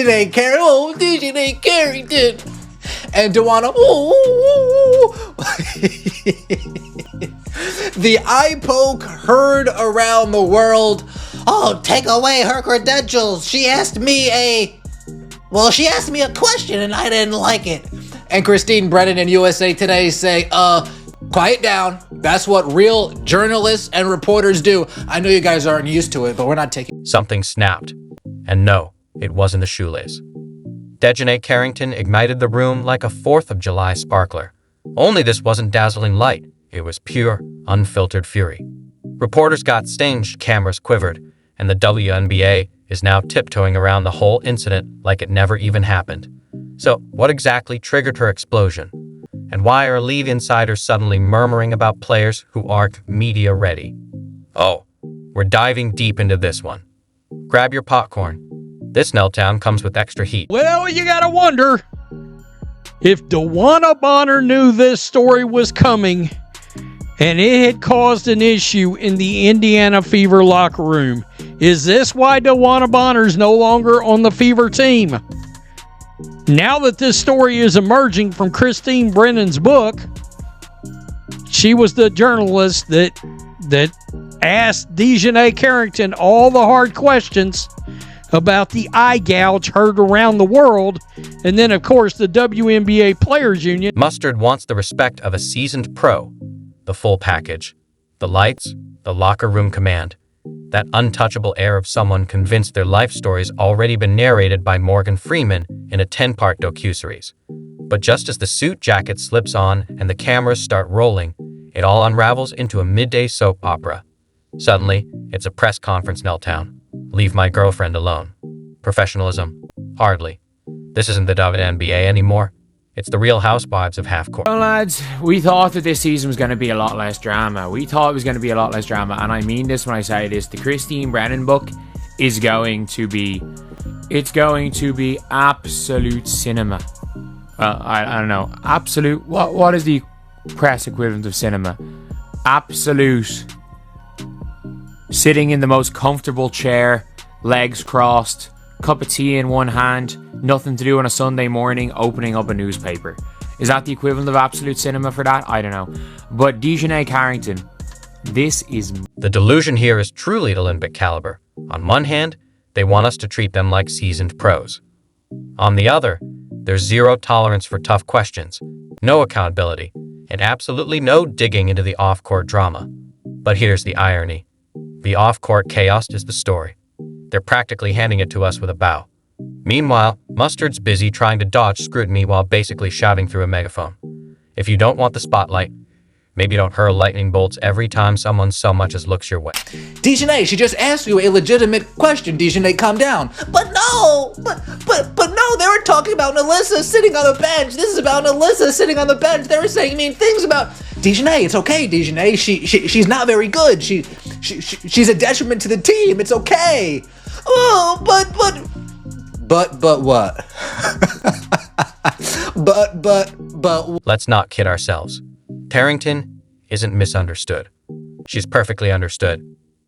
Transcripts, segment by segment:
Dijonai Carrington. And Dewana, the eye poke heard around the world. Oh, take away her credentials. She asked me a question and I didn't like it. And Christine Brennan in USA Today say, quiet down. That's what real journalists and reporters do. I know you guys aren't used to it, but we're not taking... Something snapped. And no, it wasn't a shoelace. Dijonai Carrington ignited the room like a 4th of July sparkler. Only this wasn't dazzling light. It was pure, unfiltered fury. Reporters got staged, cameras quivered, and the WNBA is now tiptoeing around the whole incident like it never even happened. So, what exactly triggered her explosion? And why are league insiders suddenly murmuring about players who aren't media ready? Oh, we're diving deep into this one. Grab your popcorn. This meltdown comes with extra heat. Well, you gotta wonder if DeWanna Bonner knew this story was coming and it had caused an issue in the Indiana Fever locker room. Is this why DeWanna Bonner's no longer on the Fever team? Now that this story is emerging from Christine Brennan's book, she was the journalist that asked Dijonai Carrington all the hard questions about the eye gouge heard around the world, and then, of course, the WNBA Players Union. Mustard wants the respect of a seasoned pro, the full package, the lights, the locker room command, that untouchable air of someone convinced their life story's already been narrated by Morgan Freeman in a 10-part docuseries. But just as the suit jacket slips on and the cameras start rolling, it all unravels into a midday soap opera. Suddenly, it's a press conference meltdown. Leave my girlfriend alone. Professionalism? Hardly. This isn't the WNBA anymore. It's the Real Housewives of half-court. Well, lads, we thought that this season was going to be a lot less drama. And I mean this when I say this. The Christine Brennan book is going to be... It's going to be absolute cinema. Well, I don't know. Absolute... What is the press equivalent of cinema? Absolute... Sitting in the most comfortable chair, legs crossed, cup of tea in one hand, nothing to do on a Sunday morning, opening up a newspaper. Is that the equivalent of absolute cinema for that? I don't know. But Dijonai Carrington, this is... The delusion here is truly Olympic caliber. On one hand, they want us to treat them like seasoned pros. On the other, there's zero tolerance for tough questions, no accountability, and absolutely no digging into the off-court drama. But here's the irony. The off-court chaos is the story. They're practically handing it to us with a bow. Meanwhile, Mustard's busy trying to dodge scrutiny while basically shouting through a megaphone. If you don't want the spotlight, maybe don't hurl lightning bolts every time someone so much as looks your way. Dijonai, she just asked you a legitimate question. Dijonai, calm down. But no, they were talking about Alyssa sitting on the bench. This is about Alyssa sitting on the bench. They were saying mean things about Dijonai. It's okay, Dijonai. She's not very good. She's a detriment to the team. It's okay. Oh, but what? but. Let's not kid ourselves. Carrington isn't misunderstood. She's perfectly understood.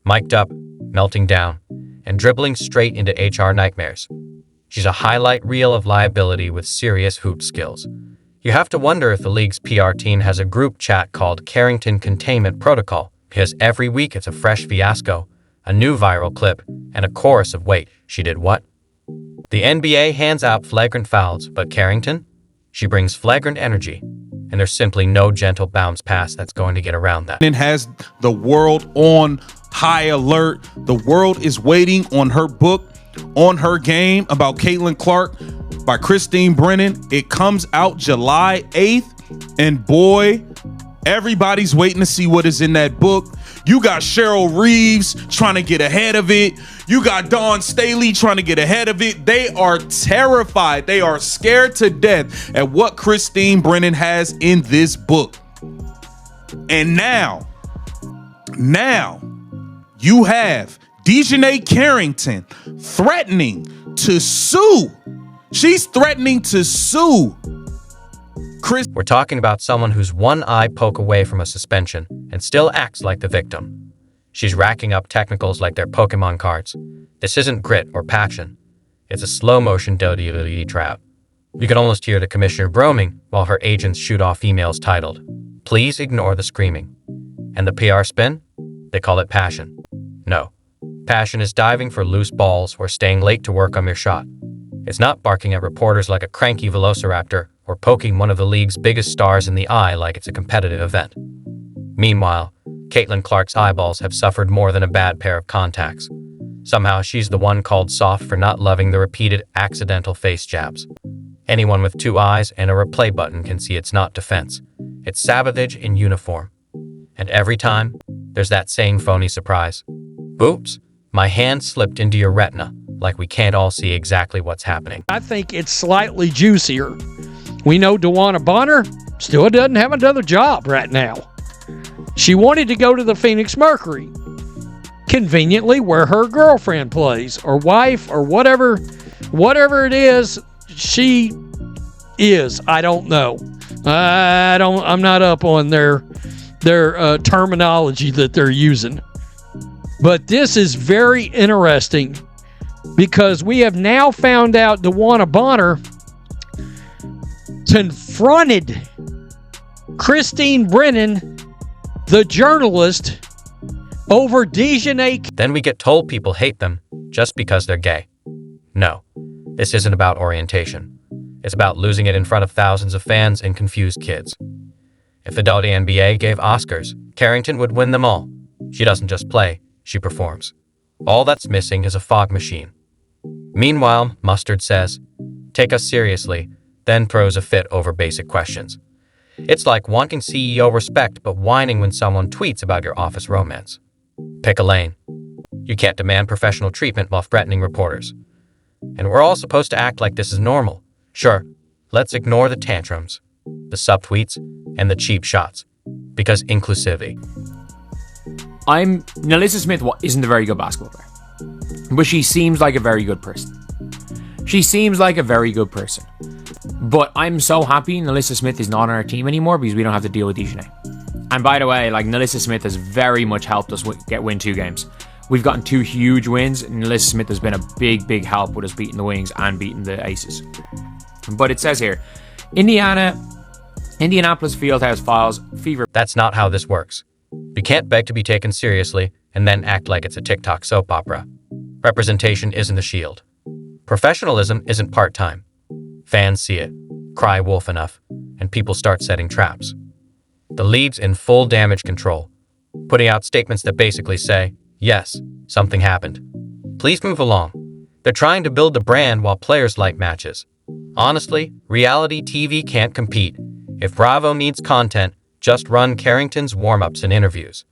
Mic'd up, melting down, and dribbling straight into HR nightmares. She's a highlight reel of liability with serious hoop skills. You have to wonder if the league's PR team has a group chat called Carrington Containment Protocol, because every week it's a fresh fiasco, a new viral clip, and a chorus of wait, she did what? The NBA hands out flagrant fouls, but Carrington? She brings flagrant energy, and there's simply no gentle bounce pass that's going to get around that. It has the world on high alert. The world is waiting on her book, on her game about Caitlin Clark by Christine Brennan. It comes out July 8th, and boy, everybody's waiting to see what is in that book. You got Cheryl Reeves trying to get ahead of it. You got Dawn Staley trying to get ahead of it. They are terrified. They are scared to death at what Christine Brennan has in this book. And now you have Dijonai Carrington threatening to sue. She's threatening to sue. We're talking about someone who's one eye poke away from a suspension and still acts like the victim. She's racking up technicals like they're Pokemon cards. This isn't grit or passion. It's a slow-motion WWE trap. You can almost hear the commissioner broaming while her agents shoot off emails titled, "Please ignore the screaming." And the PR spin? They call it passion. No. Passion is diving for loose balls or staying late to work on your shot. It's not barking at reporters like a cranky velociraptor or poking one of the league's biggest stars in the eye like it's a competitive event. Meanwhile, Caitlin Clark's eyeballs have suffered more than a bad pair of contacts. Somehow she's the one called soft for not loving the repeated accidental face jabs. Anyone with 2 eyes and a replay button can see it's not defense. It's savage in uniform. And every time, there's that same phony surprise. Oops, my hand slipped into your retina, like we can't all see exactly what's happening. I think it's slightly juicier. We know DeWanna Bonner still doesn't have another job right now. She wanted to go to the Phoenix Mercury, conveniently where her girlfriend plays, or wife, or whatever it is she is. I don't know. I'm not up on their terminology that they're using. But this is very interesting because we have now found out DeWanna Bonner confronted Christine Brennan, the journalist, over Dijonai. Then we get told people hate them just because they're gay. No, this isn't about orientation. It's about losing it in front of thousands of fans and confused kids. If the WNBA gave Oscars, Carrington would win them all. She doesn't just play, she performs. All that's missing is a fog machine. Meanwhile, Mustard says, "Take us seriously," then throws a fit over basic questions. It's like wanting CEO respect but whining when someone tweets about your office romance. Pick a lane. You can't demand professional treatment while threatening reporters. And we're all supposed to act like this is normal. Sure, let's ignore the tantrums, the subtweets, and the cheap shots. Because inclusivity. Nalissa Smith isn't a very good basketball player, but she seems like a very good person. But I'm so happy Nalissa Smith is not on our team anymore because we don't have to deal with Dijonai. And by the way, Nalissa Smith has very much helped us win 2 games. We've gotten 2 huge wins, and Nalissa Smith has been a big help with us beating the Wings and beating the Aces. But it says here, Indianapolis Fieldhouse Files Fever. That's not how this works. You can't beg to be taken seriously and then act like it's a TikTok soap opera. Representation isn't a shield. Professionalism isn't part-time. Fans see it, cry wolf enough, and people start setting traps. The league's in full damage control, putting out statements that basically say, yes, something happened. Please move along. They're trying to build a brand while players like matches. Honestly, reality TV can't compete. If Bravo needs content, just run Carrington's warm-ups and interviews.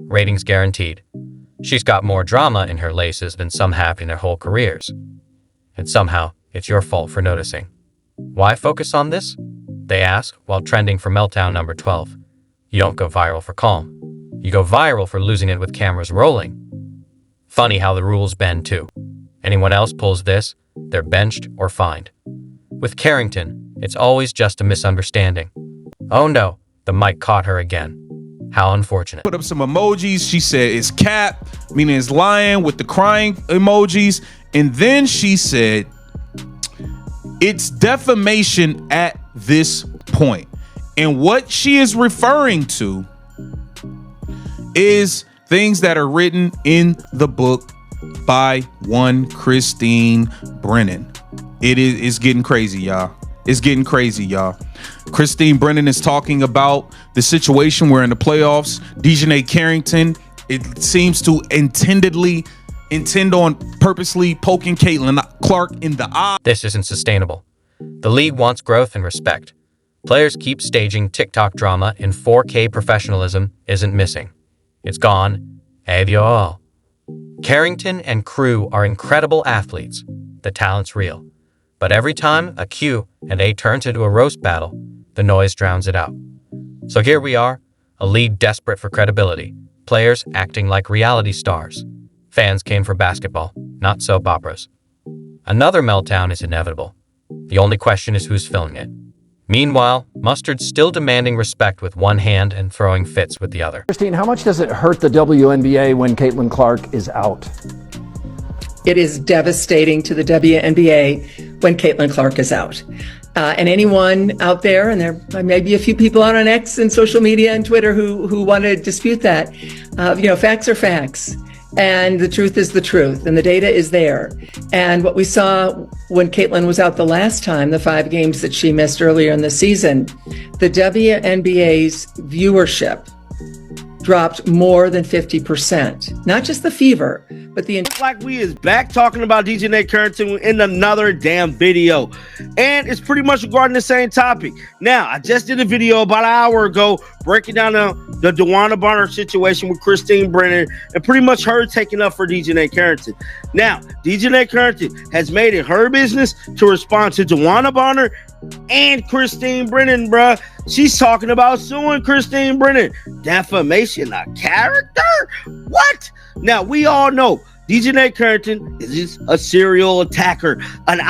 Ratings guaranteed. She's got more drama in her laces than some have in their whole careers. And somehow, it's your fault for noticing. Why focus on this? They ask while trending for Meltdown number 12. You don't go viral for calm. You go viral for losing it with cameras rolling. Funny how the rules bend too. Anyone else pulls this, they're benched or fined. With Carrington, it's always just a misunderstanding. Oh no, the mic caught her again. How unfortunate. Put up some emojis. She said it's cap, meaning it's lying, with the crying emojis. And then she said it's defamation at this point. And what she is referring to is things that are written in the book by one Christine Brennan. It's getting crazy, y'all. It's getting crazy, y'all. Christine Brennan is talking about the situation where in the playoffs, Dijonai Carrington, it seems to intend on purposely poking Caitlin Clark in the eye. This isn't sustainable. The league wants growth and respect. Players keep staging TikTok drama and 4K professionalism isn't missing. It's gone. Adios. Carrington and crew are incredible athletes. The talent's real. But every time a Q&A turns into a roast battle, the noise drowns it out. So here we are, a league desperate for credibility, players acting like reality stars. Fans came for basketball, not soap operas. Another meltdown is inevitable. The only question is who's filming it. Meanwhile, Mustard's still demanding respect with one hand and throwing fits with the other. Christine, how much does it hurt the WNBA when Caitlin Clark is out? It is devastating to the WNBA when Caitlin Clark is out. And anyone out there, and there may be a few people out on X and social media and Twitter who want to dispute that, facts are facts. And the truth is the truth, and the data is there. And what we saw when Caitlin was out the last time, the 5 games that she missed earlier in the season, the WNBA's viewership dropped more than 50%. Not just the Fever, but the like we is back talking about Dijonai Carrington in another damn video, and it's pretty much regarding the same topic. Now, I just did a video about an hour ago breaking down the DeWanna Bonner situation with Christine Brennan, and pretty much her taking up for Dijonai Carrington. Now, Dijonai Carrington has made it her business to respond to DeWanna Bonner and Christine Brennan, bruh. She's talking about suing Christine Brennan. Defamation of character? What? Now, we all know Dijonai Carrington is a serial attacker, an